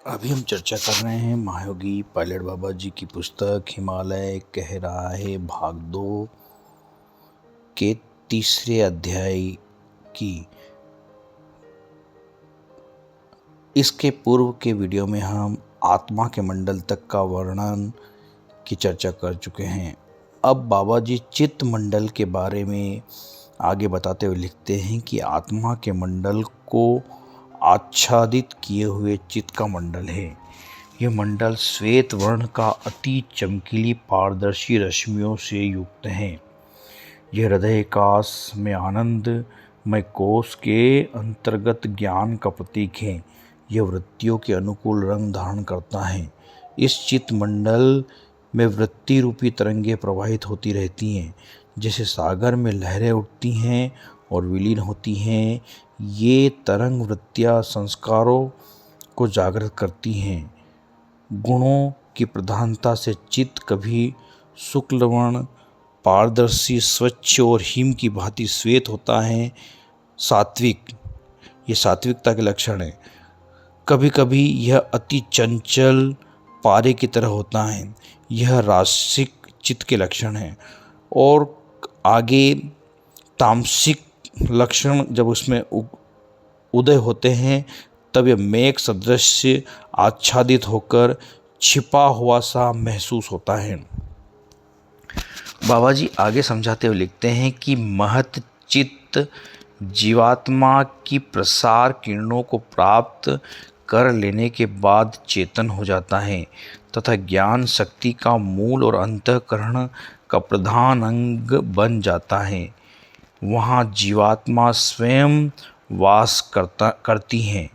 अभी हम चर्चा कर रहे हैं महायोगी पायलट बाबा जी की पुस्तक हिमालय कह रहा है भाग 2 के तीसरे अध्याय की। इसके पूर्व के वीडियो में हम आत्मा के मंडल तक का वर्णन की चर्चा कर चुके हैं। अब बाबा जी चित्त मंडल के बारे में आगे बताते हुए लिखते हैं कि आत्मा के मंडल को आच्छादित किए हुए चित्त का मंडल है। यह मंडल श्वेत वर्ण का अति चमकीली पारदर्शी रश्मियों से युक्त है। यह हृदयाकाश में आनंदमय कोश के अंतर्गत ज्ञान का प्रतीक है। यह वृत्तियों के अनुकूल रंग धारण करता है। इस चित्त मंडल में वृत्ति रूपी तरंगें प्रवाहित होती रहती हैं, जैसे सागर में लहरें उठती हैं और विलीन होती हैं। ये तरंग वृत्तियाँ संस्कारों को जागृत करती हैं। गुणों की प्रधानता से चित्त कभी शुक्लवर्ण पारदर्शी स्वच्छ और हिम की भांति श्वेत होता है। सात्विक, ये सात्विकता के लक्षण है। कभी कभी यह अति चंचल पारे की तरह होता है। यह रासिक चित्त के लक्षण है। और आगे तामसिक लक्षण जब उसमें उदय होते हैं तब यह मेघ सदृश आच्छादित होकर छिपा हुआ सा महसूस होता है। बाबा जी आगे समझाते हुए लिखते हैं कि महत चित्त जीवात्मा की प्रसार किरणों को प्राप्त कर लेने के बाद चेतन हो जाता है तथा ज्ञान शक्ति का मूल और अंतःकरण का प्रधान अंग बन जाता है। वहाँ जीवात्मा स्वयं वास करती है।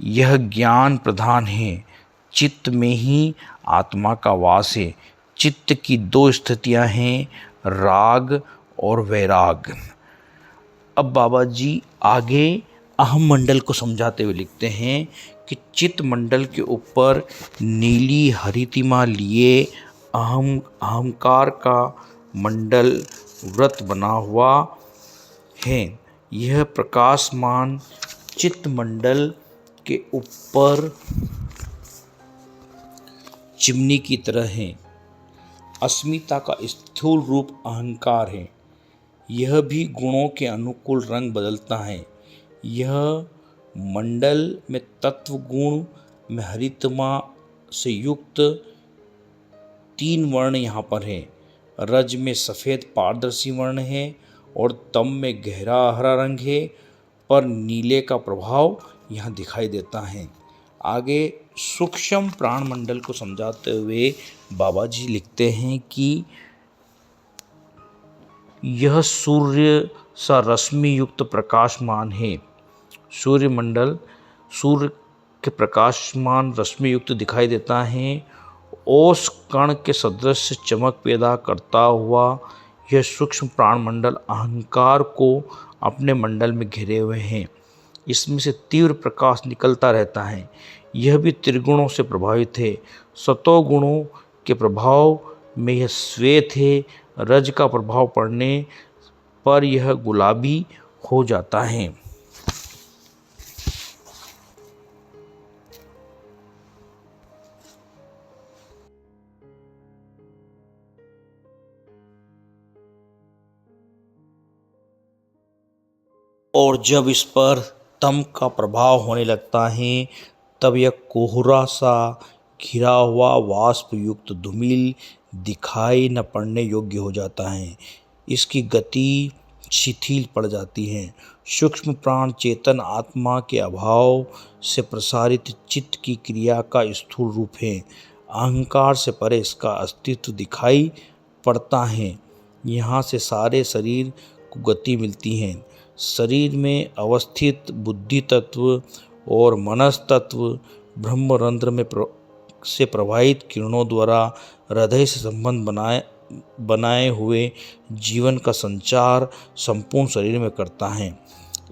यह ज्ञान प्रधान है। चित्त में ही आत्मा का वास है। चित्त की दो स्थितियां हैं, राग और वैराग। अब बाबा जी आगे अहम मंडल को समझाते हुए लिखते हैं कि चित्त मंडल के ऊपर नीली हरितिमा लिए अहंकार का मंडल व्रत बना हुआ है। यह प्रकाशमान चित्त मंडल के ऊपर चिमनी की तरह है। अस्मिता का स्थूल रूप अहंकार है। यह भी गुणों के अनुकूल रंग बदलता है। यह मंडल में तत्व गुण में हरितमा से युक्त 3 वर्ण यहाँ पर है। रज में सफ़ेद पारदर्शी वर्ण है और तम में गहरा हरा रंग है, पर नीले का प्रभाव यहाँ दिखाई देता है। आगे सूक्ष्म प्राण मंडल को समझाते हुए बाबा जी लिखते हैं कि यह सूर्य सा रश्मि युक्त प्रकाशमान है। सूर्य मंडल सूर्य के प्रकाशमान रश्मि युक्त दिखाई देता है। ओस कण के सदृश चमक पैदा करता हुआ यह सूक्ष्म प्राण मंडल अहंकार को अपने मंडल में घेरे हुए हैं। इसमें से तीव्र प्रकाश निकलता रहता है। यह भी त्रिगुणों से प्रभावित है। सतोगुणों के प्रभाव में यह श्वेत है। रज का प्रभाव पड़ने पर यह गुलाबी हो जाता है। और जब इस पर तम का प्रभाव होने लगता है तब यह कोहरा सा घिरा हुआ वाष्प युक्त धूमिल दिखाई न पड़ने योग्य हो जाता है। इसकी गति शिथिल पड़ जाती है। सूक्ष्म प्राण चेतन आत्मा के अभाव से प्रसारित चित्त की क्रिया का स्थूल रूप है। अहंकार से परे इसका अस्तित्व दिखाई पड़ता है। यहाँ से सारे शरीर को गति मिलती है। शरीर में अवस्थित बुद्धि तत्व और मनस तत्व ब्रह्मरंध्र में से प्रवाहित किरणों द्वारा हृदय से संबंध बनाए हुए जीवन का संचार संपूर्ण शरीर में करता है।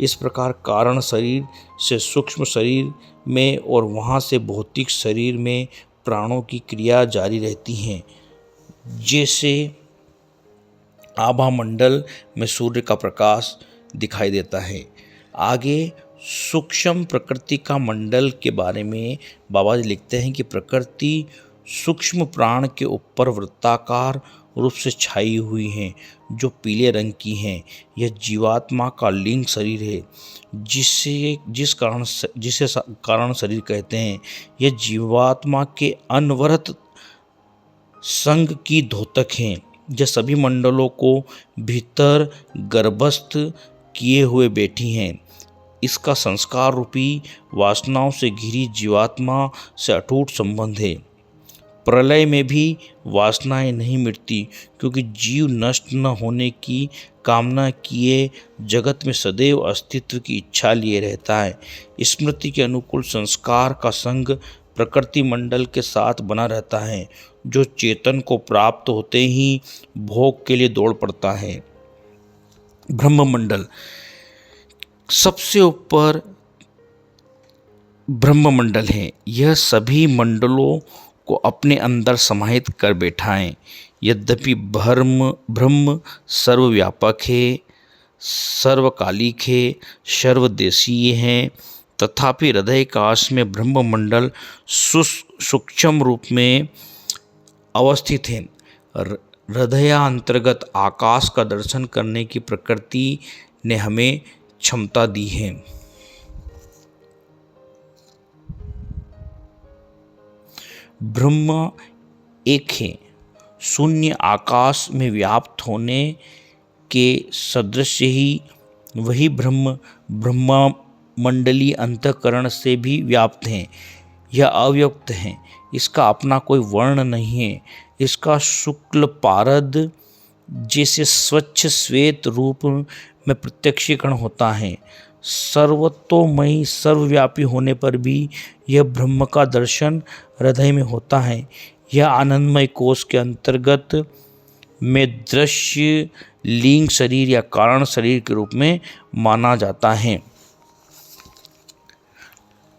इस प्रकार कारण शरीर से सूक्ष्म शरीर में और वहाँ से भौतिक शरीर में प्राणों की क्रिया जारी रहती है। जैसे आभा मंडल में सूर्य का प्रकाश दिखाई देता है। आगे सूक्ष्म प्रकृति का मंडल के बारे में बाबा जी लिखते हैं कि प्रकृति सूक्ष्म प्राण के ऊपर वृत्ताकार रूप से छाई हुई हैं, जो पीले रंग की हैं। यह जीवात्मा का लिंग शरीर है, जिसे कारण शरीर कहते हैं। यह जीवात्मा के अनवरत संग की द्योतक हैं। यह सभी मंडलों को भीतर गर्भस्थ किए हुए बैठी हैं। इसका संस्कार रूपी वासनाओं से घिरी जीवात्मा से अटूट संबंध है। प्रलय में भी वासनाएं नहीं मिटती, क्योंकि जीव नष्ट न होने की कामना किए जगत में सदैव अस्तित्व की इच्छा लिए रहता है। स्मृति के अनुकूल संस्कार का संग प्रकृति मंडल के साथ बना रहता है, जो चेतन को प्राप्त होते ही भोग के लिए दौड़ पड़ता है। ब्रह्ममंडल, सबसे ऊपर ब्रह्ममंडल है। यह सभी मंडलों को अपने अंदर समाहित कर बैठा है। यद्यपि ब्रह्म सर्वव्यापक है, सर्वकालिक है, सर्वदेशीय है, तथापि हृदय काश में ब्रह्ममंडल सूक्ष्म रूप में अवस्थित है। हृदयांतर्गत आकाश का दर्शन करने की प्रकृति ने हमें क्षमता दी है। ब्रह्म एक है, शून्य आकाश में व्याप्त होने के सदृश ही वही ब्रह्ममंडलीय अंतःकरण से भी व्याप्त हैं। यह अव्यक्त है, इसका अपना कोई वर्ण नहीं है। इसका शुक्ल पारद जैसे स्वच्छ श्वेत रूप में प्रत्यक्षीकरण होता है। सर्वतोमयी सर्वव्यापी होने पर भी यह ब्रह्म का दर्शन हृदय में होता है। यह आनंदमय कोश के अंतर्गत में दृश्य लिंग शरीर या कारण शरीर के रूप में माना जाता है।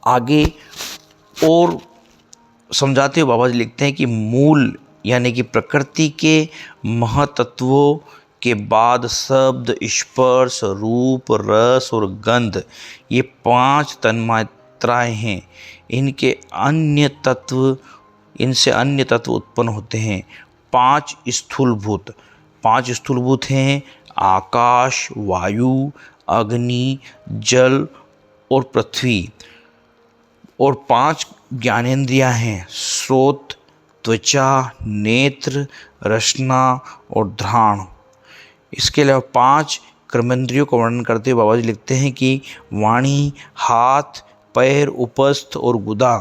आगे और समझाते हुए बाबा जी लिखते हैं कि मूल यानी कि प्रकृति के महतत्वों के बाद शब्द, स्पर्श, रूप, रस और गंध, ये 5 तन्मात्राएं हैं। इनसे अन्य तत्व उत्पन्न होते हैं। 5 स्थूलभूत हैं आकाश, वायु, अग्नि, जल और पृथ्वी। और 5 ज्ञानेंद्रियां हैं श्रोत, त्वचा, नेत्र, रसना और घ्राण। इसके अलावा 5 कर्मेंद्रियों का वर्णन करते हुए बाबा जी लिखते हैं कि वाणी, हाथ, पैर, उपस्थ और गुदा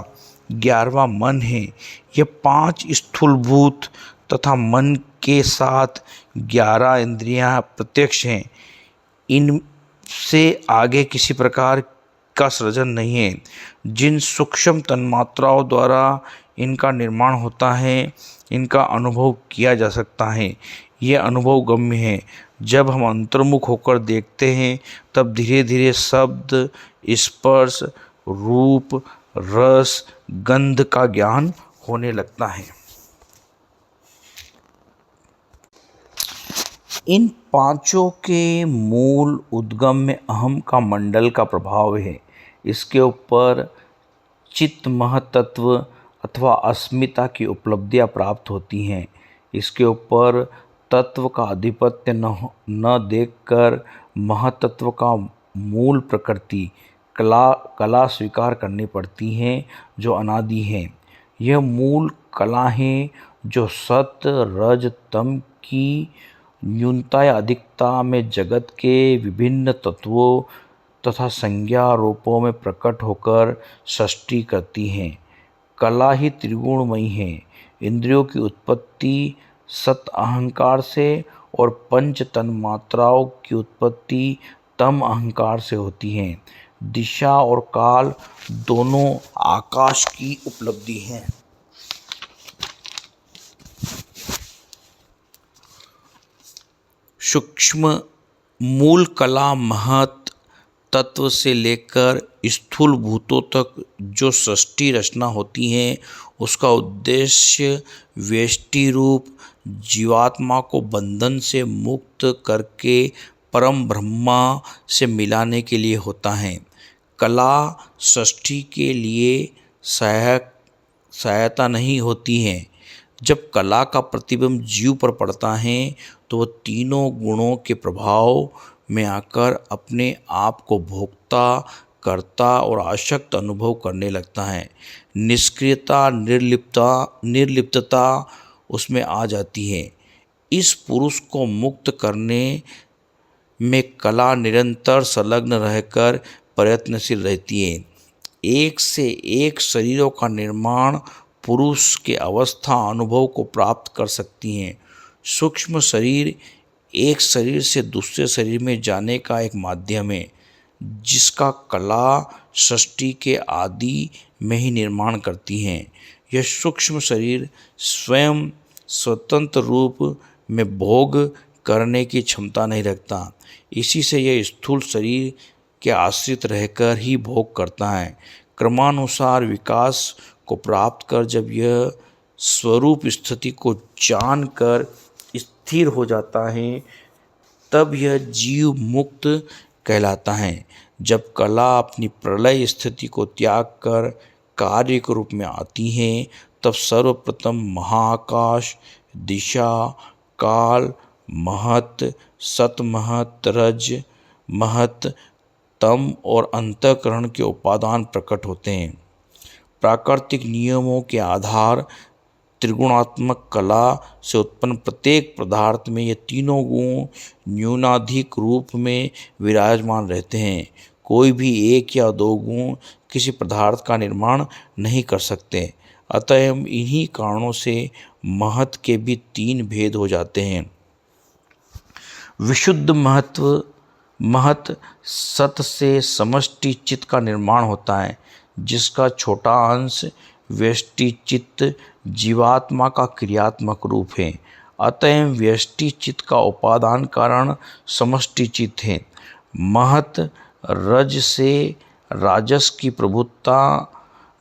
11वां मन है। ये 5 स्थूलभूत तथा मन के साथ 11 इंद्रियां प्रत्यक्ष हैं। इनसे आगे किसी प्रकार का सृजन नहीं है। जिन सूक्ष्म तन्मात्राओं द्वारा इनका निर्माण होता है, इनका अनुभव किया जा सकता है। यह अनुभव गम्य है। जब हम अंतर्मुख होकर देखते हैं, तब धीरे धीरे शब्द, स्पर्श, रूप, रस, गंध का ज्ञान होने लगता है। इन 5 के मूल उद्गम में अहम का मंडल का प्रभाव है। इसके ऊपर चित्त महतत्व अथवा अस्मिता की उपलब्धियां प्राप्त होती हैं। इसके ऊपर तत्व का आधिपत्य न देखकर महतत्व का मूल प्रकृति कला स्वीकार करनी पड़ती हैं, जो अनादि हैं। यह मूल कला हैं जो सत्य, रज, तम की न्यूनता या अधिकता में जगत के विभिन्न तत्वों तथा संज्ञा रूपों में प्रकट होकर सृष्टि करती हैं। कला ही त्रिगुणमयी है। इंद्रियों की उत्पत्ति सत अहंकार से और पंच तन्मात्राओं की उत्पत्ति तम अहंकार से होती है। दिशा और काल दोनों आकाश की उपलब्धि हैं। सूक्ष्म मूल कला महत तत्व से लेकर स्थूल भूतों तक जो सृष्टि रचना होती है, उसका उद्देश्य व्यष्टि रूप जीवात्मा को बंधन से मुक्त करके परम ब्रह्मा से मिलाने के लिए होता है। कला सृष्टि के लिए सहायता नहीं होती है। जब कला का प्रतिबिंब जीव पर पड़ता है तो वह तीनों गुणों के प्रभाव में आकर अपने आप को भोक्ता, कर्ता और आसक्त अनुभव करने लगता है। निष्क्रियता, निर्लिप्तता उसमें आ जाती है। इस पुरुष को मुक्त करने में कला निरंतर संलग्न रहकर प्रयत्नशील रहती है। एक से एक शरीरों का निर्माण पुरुष के अवस्था अनुभव को प्राप्त कर सकती हैं। सूक्ष्म शरीर एक शरीर से दूसरे शरीर में जाने का एक माध्यम है, जिसका कला सृष्टि के आदि में ही निर्माण करती हैं। यह सूक्ष्म शरीर स्वयं स्वतंत्र रूप में भोग करने की क्षमता नहीं रखता। इसी से यह स्थूल शरीर के आश्रित रहकर ही भोग करता है। क्रमानुसार विकास को प्राप्त कर जब यह स्वरूप स्थिति को जानकर स्थिर हो जाता है, तब यह जीव मुक्त कहलाता है। जब कला अपनी प्रलय स्थिति को त्याग कर कार्य के रूप में आती है, तब सर्वप्रथम महाआकाश, दिशा, काल, महत, सतमहत, रज, महत, तम और अंतःकरण के उपादान प्रकट होते हैं। प्राकृतिक नियमों के आधार त्रिगुणात्मक कला से उत्पन्न प्रत्येक पदार्थ में ये तीनों गुण न्यूनाधिक रूप में विराजमान रहते हैं। कोई भी एक या दो गुण किसी पदार्थ का निर्माण नहीं कर सकते। अतः इन्हीं कारणों से महत के भी तीन भेद हो जाते हैं। विशुद्ध महत सत से समष्टि चित्त का निर्माण होता है, जिसका छोटा अंश व्यष्टि चित्त जीवात्मा का क्रियात्मक रूप है। अतः व्यष्टि चित्त का उपादान कारण समष्टि चित्त है। महत रज से राजस की प्रभुत्ता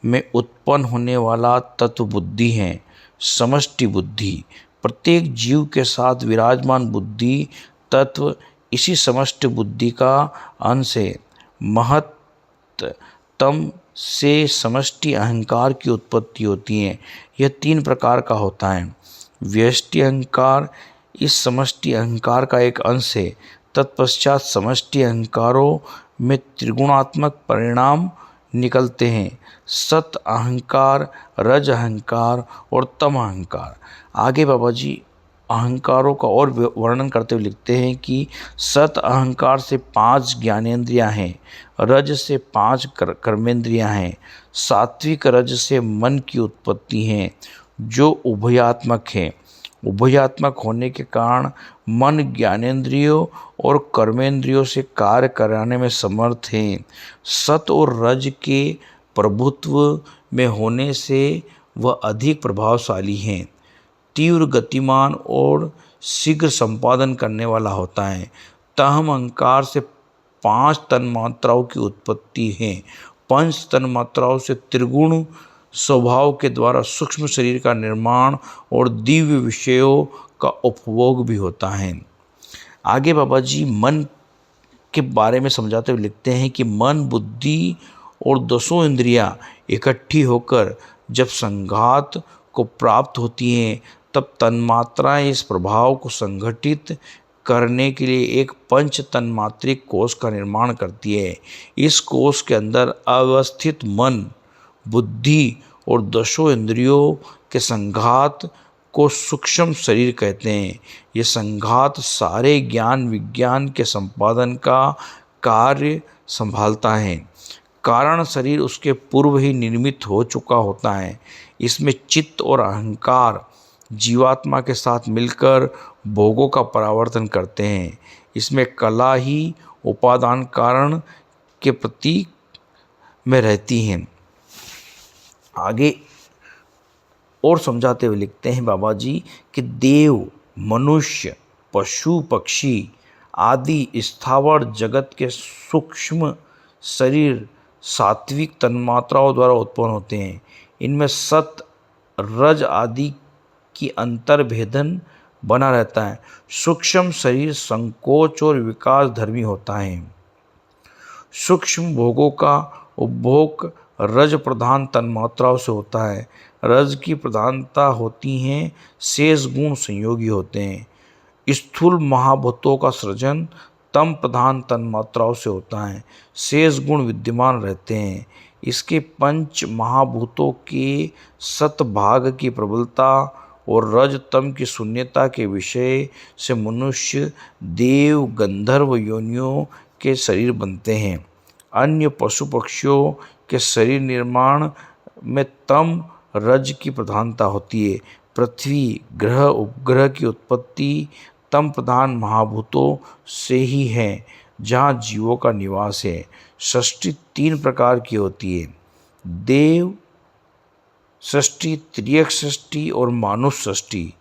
में उत्पन्न होने वाला तत्व बुद्धि है। समष्टि बुद्धि प्रत्येक जीव के साथ विराजमान बुद्धि तत्व इसी समष्टि बुद्धि का अंश है। महत्तम से समष्टि अहंकार की उत्पत्ति होती है। यह तीन प्रकार का होता है। व्यष्टि अहंकार इस समष्टि अहंकार का एक अंश है। तत्पश्चात समष्टि अहंकारों में त्रिगुणात्मक परिणाम निकलते हैं। सत अहंकार, रज अहंकार और तम अहंकार। आगे बाबा जी अहंकारों का और वर्णन करते हुए लिखते हैं कि सत अहंकार से 5 ज्ञानेंद्रियां हैं, रज से 5 कर्मेंद्रियां हैं, सात्विक रज से मन की उत्पत्ति है, जो उभयात्मक है। उभयात्मक होने के कारण मन ज्ञानेंद्रियों और कर्मेंद्रियों से कार्य कराने में समर्थ है। सत और रज के प्रभुत्व में होने से वह अधिक प्रभावशाली हैं। तीव्र गतिमान और शीघ्र संपादन करने वाला होता है। तम अहंकार से 5 तन्मात्राओं की उत्पत्ति है। 5 तन्मात्राओं से त्रिगुण स्वभाव के द्वारा सूक्ष्म शरीर का निर्माण और दिव्य विषयों का उपभोग भी होता है। आगे बाबा जी मन के बारे में समझाते हुए लिखते हैं कि मन, बुद्धि और 10 इंद्रियां इकट्ठी होकर जब संघात को प्राप्त होती हैं, तब तन्मात्राएं इस प्रभाव को संगठित करने के लिए एक पंच तन्मात्रिक कोश का निर्माण करती है। इस कोश के अंदर अवस्थित मन, बुद्धि और 10 इंद्रियों के संघात को सूक्ष्म शरीर कहते हैं। ये संघात सारे ज्ञान विज्ञान के संपादन का कार्य संभालता है। कारण शरीर उसके पूर्व ही निर्मित हो चुका होता है। इसमें चित्त और अहंकार जीवात्मा के साथ मिलकर भोगों का परावर्तन करते हैं। इसमें कला ही उपादान कारण के प्रतीक में रहती हैं। आगे और समझाते हुए लिखते हैं बाबा जी कि देव, मनुष्य, पशु, पक्षी आदि स्थावर जगत के सूक्ष्म शरीर सात्विक तन्मात्राओं द्वारा उत्पन्न होते हैं। इनमें सत, रज आदि की अंतर्भेदन बना रहता है। सूक्ष्म शरीर संकोच और विकास धर्मी होता है। सूक्ष्म भोगों का उपभोग रज प्रधान तन्मात्राओं से होता है। रज की प्रधानता होती हैं, शेष गुण संयोगी होते हैं। स्थूल महाभूतों का सृजन तम प्रधान तन्मात्राओं से होता है, शेष गुण विद्यमान रहते हैं। इसके पंच महाभूतों के सतभाग की प्रबलता और रज तम की शून्यता के विषय से मनुष्य, देव, गंधर्व योनियों के शरीर बनते हैं। अन्य पशु पक्षियों के शरीर निर्माण में तम रज की प्रधानता होती है। पृथ्वी, ग्रह, उपग्रह की उत्पत्ति तम प्रधान महाभूतों से ही है, जहाँ जीवों का निवास है। सृष्टि 3 प्रकार की होती है: देव सृष्टि, त्रियक सृष्टि और मानुष सृष्टि।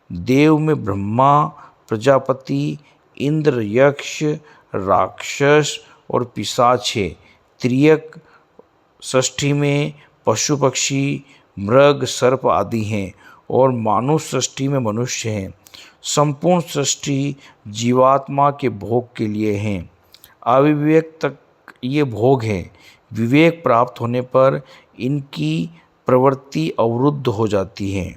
देव में ब्रह्मा, प्रजापति, इंद्र, यक्ष, राक्षस और पिशाच है। त्रियक सृष्टि में पशु पक्षी, मृग, सर्प आदि हैं और मानुष सृष्टि में मनुष्य हैं। संपूर्ण सृष्टि जीवात्मा के भोग के लिए हैं। अविवेक तक ये भोग हैं। विवेक प्राप्त होने पर इनकी प्रवृत्ति अवरुद्ध हो जाती है।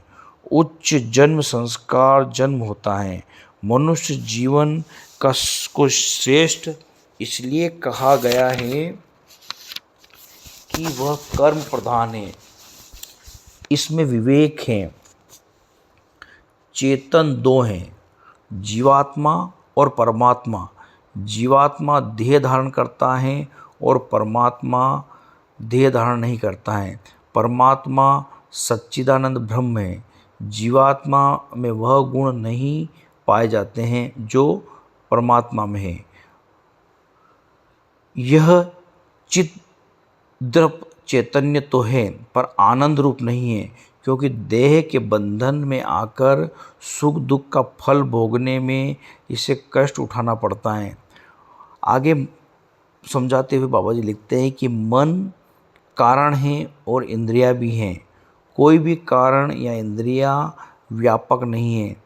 उच्च जन्म संस्कार जन्म होता है। मनुष्य जीवन को श्रेष्ठ इसलिए कहा गया है कि वह कर्म प्रधान है, इसमें विवेक है। चेतन 2 हैं, जीवात्मा और परमात्मा। जीवात्मा देह धारण करता है और परमात्मा देह धारण नहीं करता है। परमात्मा सच्चिदानंद ब्रह्म है। जीवात्मा में वह गुण नहीं पाए जाते हैं जो परमात्मा में है। यह चिद्रूप चैतन्य तो है पर आनंद रूप नहीं है, क्योंकि देह के बंधन में आकर सुख दुख का फल भोगने में इसे कष्ट उठाना पड़ता है। आगे समझाते हुए बाबा जी लिखते हैं कि मन कारण है और इंद्रियां भी हैं। कोई भी कारण या इंद्रियां व्यापक नहीं है।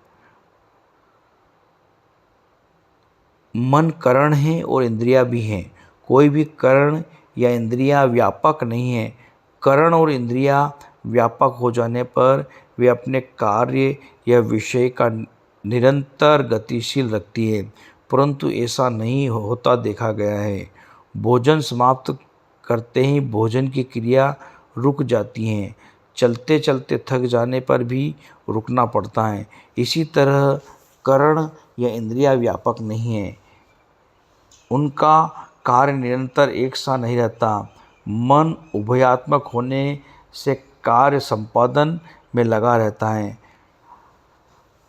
मन करण है और इंद्रियां भी हैं। कोई भी करण या इंद्रियां व्यापक नहीं है। करण और इंद्रियां व्यापक हो जाने पर वे अपने कार्य या विषय का निरंतर गतिशील रखती है, परंतु ऐसा नहीं होता देखा गया है। भोजन समाप्त करते ही भोजन की क्रिया रुक जाती है। चलते चलते थक जाने पर भी रुकना पड़ता है। इसी तरह करण या इंद्रियां व्यापक नहीं है, उनका कार्य निरंतर एक सा नहीं रहता। मन उभयात्मक होने से कार्य संपादन में लगा रहता है।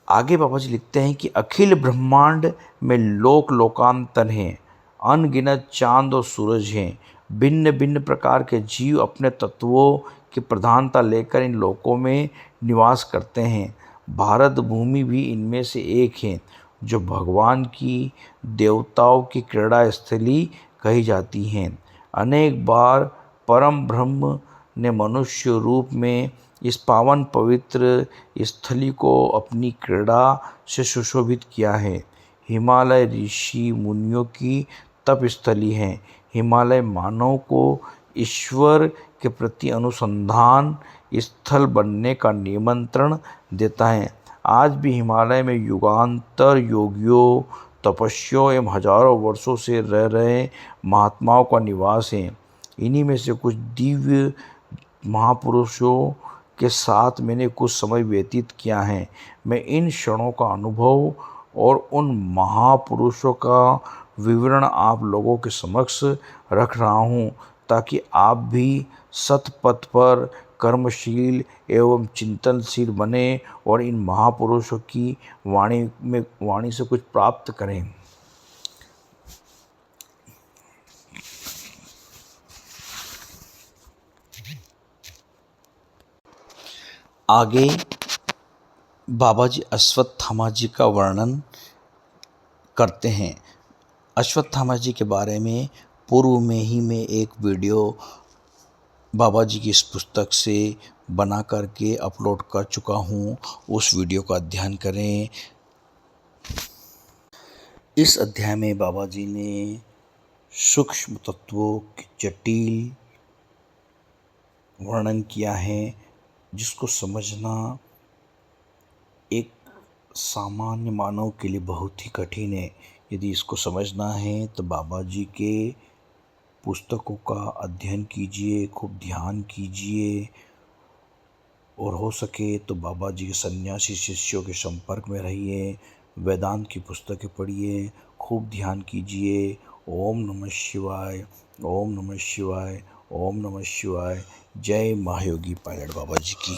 आगे बाबा जी लिखते हैं कि अखिल ब्रह्मांड में लोक लोकांतर हैं, अनगिनत चांद और सूरज हैं। भिन्न भिन्न प्रकार के जीव अपने तत्वों की प्रधानता लेकर इन लोकों में निवास करते हैं। भारत भूमि भी इनमें से एक है, जो भगवान की, देवताओं की क्रीड़ा स्थली कही जाती हैं। अनेक बार परम ब्रह्म ने मनुष्य रूप में इस पावन पवित्र स्थली को अपनी क्रीड़ा से सुशोभित किया है। हिमालय ऋषि मुनियों की तप स्थली है। हिमालय मानव को ईश्वर के प्रति अनुसंधान स्थल बनने का निमंत्रण देता है। आज भी हिमालय में युगांतर योगियों, तपस्वियों एवं हजारों वर्षों से रह रहे महात्माओं का निवास है। इन्हीं में से कुछ दिव्य महापुरुषों के साथ मैंने कुछ समय व्यतीत किया है। मैं इन क्षणों का अनुभव और उन महापुरुषों का विवरण आप लोगों के समक्ष रख रहा हूँ, ताकि आप भी सतपथ पर कर्मशील एवं चिंतनशील बने और इन महापुरुषों की वाणी से कुछ प्राप्त करें। आगे बाबा जी अश्वत्थामा जी का वर्णन करते हैं। अश्वत्थामा जी के बारे में पूर्व में ही मैं एक वीडियो बाबा जी की इस पुस्तक से बना करके अपलोड कर चुका हूँ, उस वीडियो का अध्ययन करें। इस अध्याय में बाबा जी ने सूक्ष्म तत्वों के जटिल वर्णन किया है, जिसको समझना एक सामान्य मानव के लिए बहुत ही कठिन है। यदि इसको समझना है तो बाबा जी के पुस्तकों का अध्ययन कीजिए, खूब ध्यान कीजिए, और हो सके तो बाबा जी के सन्यासी शिष्यों के संपर्क में रहिए, वेदांत की पुस्तकें पढ़िए, खूब ध्यान कीजिए। ओम नमः शिवाय, ओम नमः शिवाय, ओम नमः शिवाय। जय महायोगी पायलट बाबा जी की।